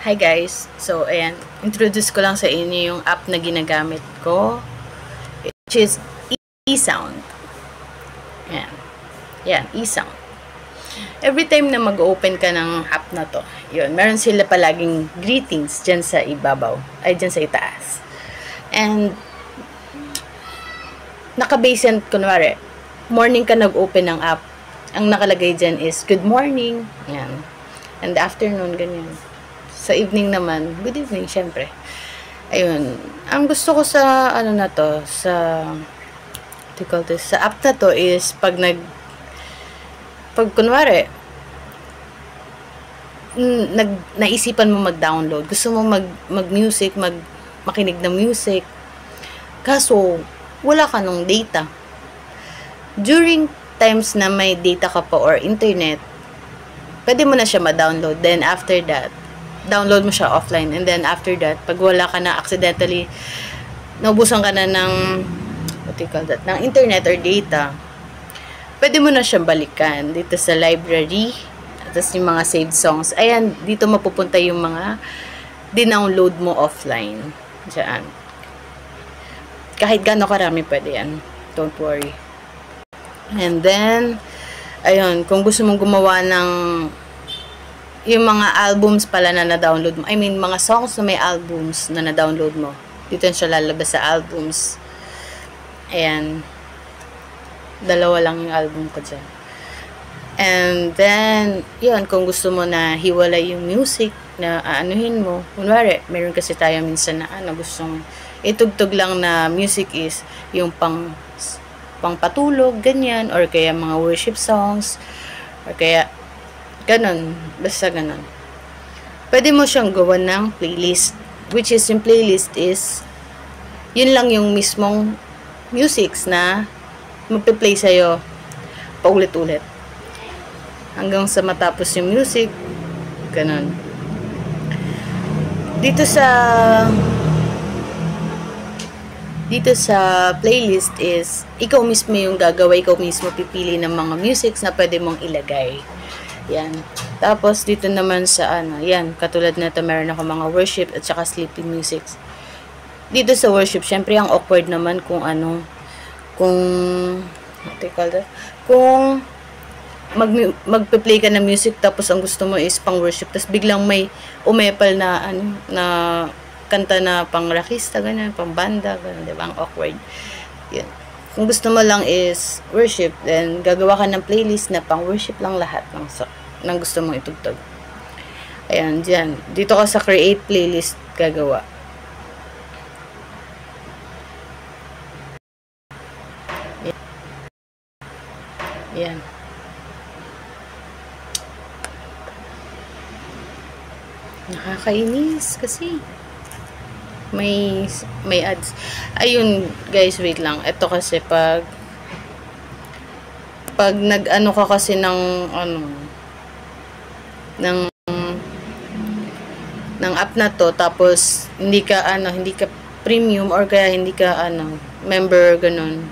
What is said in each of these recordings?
Hi guys! So, ayan. Introduce ko lang sa inyo yung app na ginagamit ko. Which is eSound. Ayan. Ayan, eSound. Every time na mag-open ka ng app na to, yun, meron sila palaging greetings dyan sa ibabaw. Ay, dyan sa itaas. And, naka-base yan, kunwari, morning ka nag-open ng app. Ang nakalagay dyan is, good morning. Ayan. And afternoon, ganyan. Sa evening naman, good evening, syempre. Ayun. Ang gusto ko sa, ano na to, sa, what do you call this, sa app na to is, pag kunwari, naisipan mo mag-download, gusto mo mag-music, makinig ng music, kaso, wala ka nung data. During times na may data ka pa or internet, pwede mo na siya ma-download. Then, after that, download mo siya offline. And then, after that, pag wala ka na accidentally, naubusan ka na ng, what do you call that, ng internet or data, pwede mo na siyang balikan dito sa library. Tapos yung mga saved songs. Ayan, dito mapupunta yung mga dinownload mo offline. Diyan. Kahit gaano karami pwede yan. Don't worry. And then, ayun, kung gusto mong gumawa ng yung mga albums pala na na-download mo. I mean, mga songs na may albums na na-download mo. Dito siya lalabas sa albums. Ayan. Dalawa lang yung album ko dyan. And then, yun, kung gusto mo na hiwalay yung music na aanuhin mo. Kunwari, meron kasi tayo minsan na gustong itugtog lang na music is yung pangpatulog, ganyan, or kaya mga worship songs, or kaya ganon, basta ganon. Pwede mo siyang gawa ng playlist, which is yung playlist is yun lang yung mismong musics na magpe-play sa'yo paulit-ulit hanggang sa matapos yung music, ganon. Dito sa playlist is ikaw mismo yung gagawa, ikaw mismo pipili ng mga musics na pwede mong ilagay. Yan. Tapos, dito naman sa yan, katulad na ito, meron ako mga worship at saka sleeping musics. Dito sa worship, syempre, ang awkward naman kung what do you call that? Kung magpe-play ka ng music, tapos ang gusto mo is pang worship, tapos biglang may umepal na, na kanta na pang rakista, ganyan, pang banda, ganyan, diba? Ang awkward. Yan. Kung gusto mo lang is worship, then gagawa ka ng playlist na pang worship lang lahat ng gusto mong itugtog. Ayan, dyan. Dito ka sa create playlist gagawa. Ayan. Nakakainis kasi may ads. Ayun, guys, wait lang. Ito kasi pag nag-ano ka kasi ng app na to, tapos hindi ka premium or kaya hindi ka member, ganun.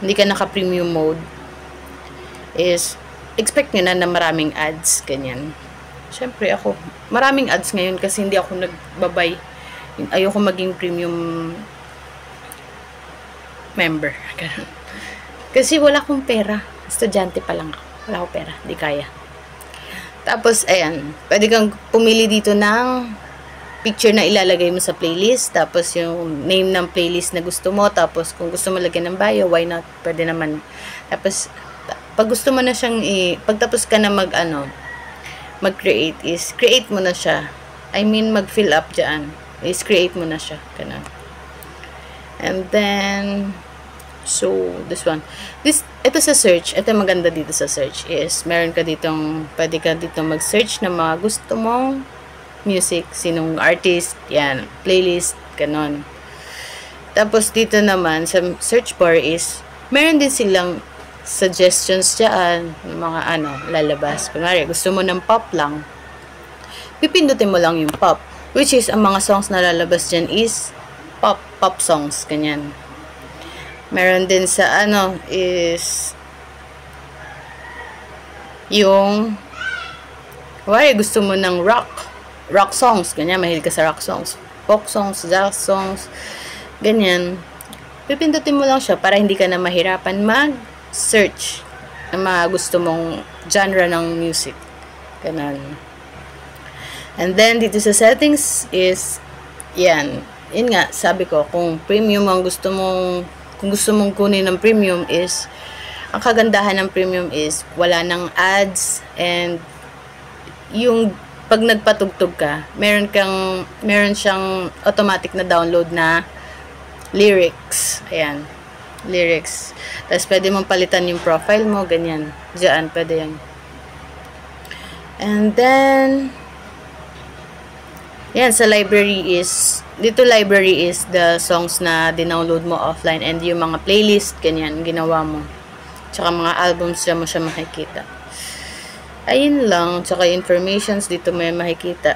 Hindi ka naka-premium mode, is expect nyo na maraming ads, ganyan. Siyempre ako, maraming ads ngayon kasi hindi ako nagbabay. Ayoko maging premium member. Kasi wala akong pera. Estudyante pa lang ako. Wala akong pera. Hindi kaya. Tapos, ayan. Pwede kang pumili dito ng picture na ilalagay mo sa playlist. Tapos, yung name ng playlist na gusto mo. Tapos, kung gusto mo lagyan ng bio, why not? Pwede naman. Tapos, pag gusto mo na siyang pagtapos ka na mag-create is, create mo na siya. I mean, mag-fill up dyan. Is, create mo na siya. Ganun. And then, so, this one. Ito sa search, ito maganda dito sa search is, meron ka ditong, pwede ka ditong mag-search ng mga gusto mong music, sinong artist, yan, playlist, ganun. Tapos, dito naman, sa search bar is, meron din silang suggestions dyan, mga lalabas. Kunwari, gusto mo ng pop lang, pipindutin mo lang yung pop, which is, ang mga songs na lalabas dyan is pop songs, ganyan. Meron din sa is yung Why gusto mo ng rock songs, ganyan, mahilig ka sa rock songs, folk songs, jazz songs, ganyan. Pipindutin mo lang siya para hindi ka na mahirapan mag-search ng mga gusto mong genre ng music. Ganun. And then, dito sa settings is, yan. Yun nga, sabi ko, kung premium ang kung gusto mong kunin ng premium is, ang kagandahan ng premium is, wala nang ads, and yung pag nagpatugtog ka, meron siyang automatic na download na lyrics. Ayan. Lyrics. Tapos, pwede mong palitan yung profile mo, ganyan. Diyan, pwede yan. And then, yan, sa library is, dito library is the songs na dinownload mo offline and yung mga playlist, ganyan, ginawa mo. Tsaka mga albums, dyan mo siya makikita. Ayun lang, tsaka informations dito may makikita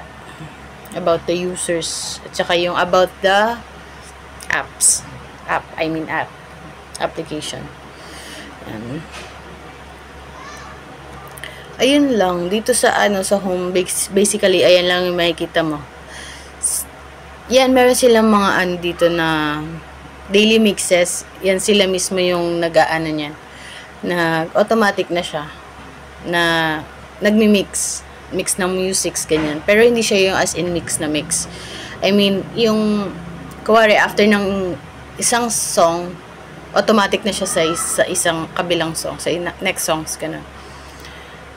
about the users, at tsaka yung about the application. Ayun lang, dito sa sa home, basically, ayan lang yung makikita mo. Yan, meron silang mga dito na daily mixes. Yan sila mismo yung nag-aano niyan. Automatic na siya. Na nagmi-mix. Mix ng musics, ganyan. Pero hindi siya yung as in mix na mix. I mean, yung kuwari, after ng isang song, automatic na siya sa isang kabilang song. Sa next songs, ganun.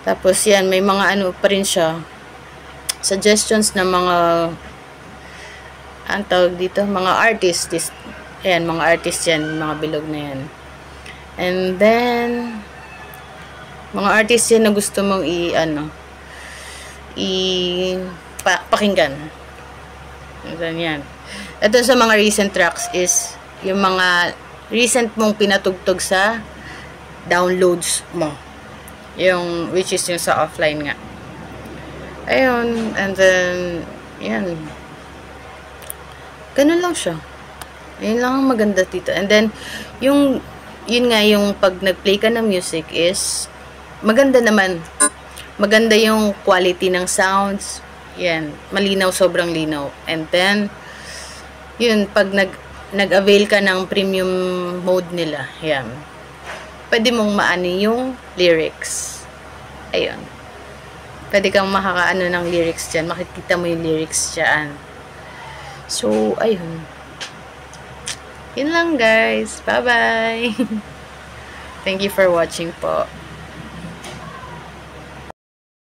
Tapos yan, may mga pa rin siya. Suggestions ng mga ang tawag dito, mga artists. Ayan, mga artists yan, mga bilog na yan. And then, mga artists yan na gusto mong pakinggan. Yan. Ito sa mga recent tracks is, yung mga recent mong pinatugtog sa downloads mo. Which is yung sa offline nga. Ayun, and then, yan. Ganun lang siya. Ayun lang ang maganda dito. And then, yun nga, yung pag nag-play ka ng music is, maganda naman. Maganda yung quality ng sounds. Yan. Malinaw, sobrang linaw. And then, yun, pag nag-avail ka ng premium mode nila, yan. Pwede mong maani yung lyrics. Ayun. Pwede kang makakaano ng lyrics dyan. Makikita mo yung lyrics dyan. So, ayun. Yun lang, guys. Bye-bye. Thank you for watching po.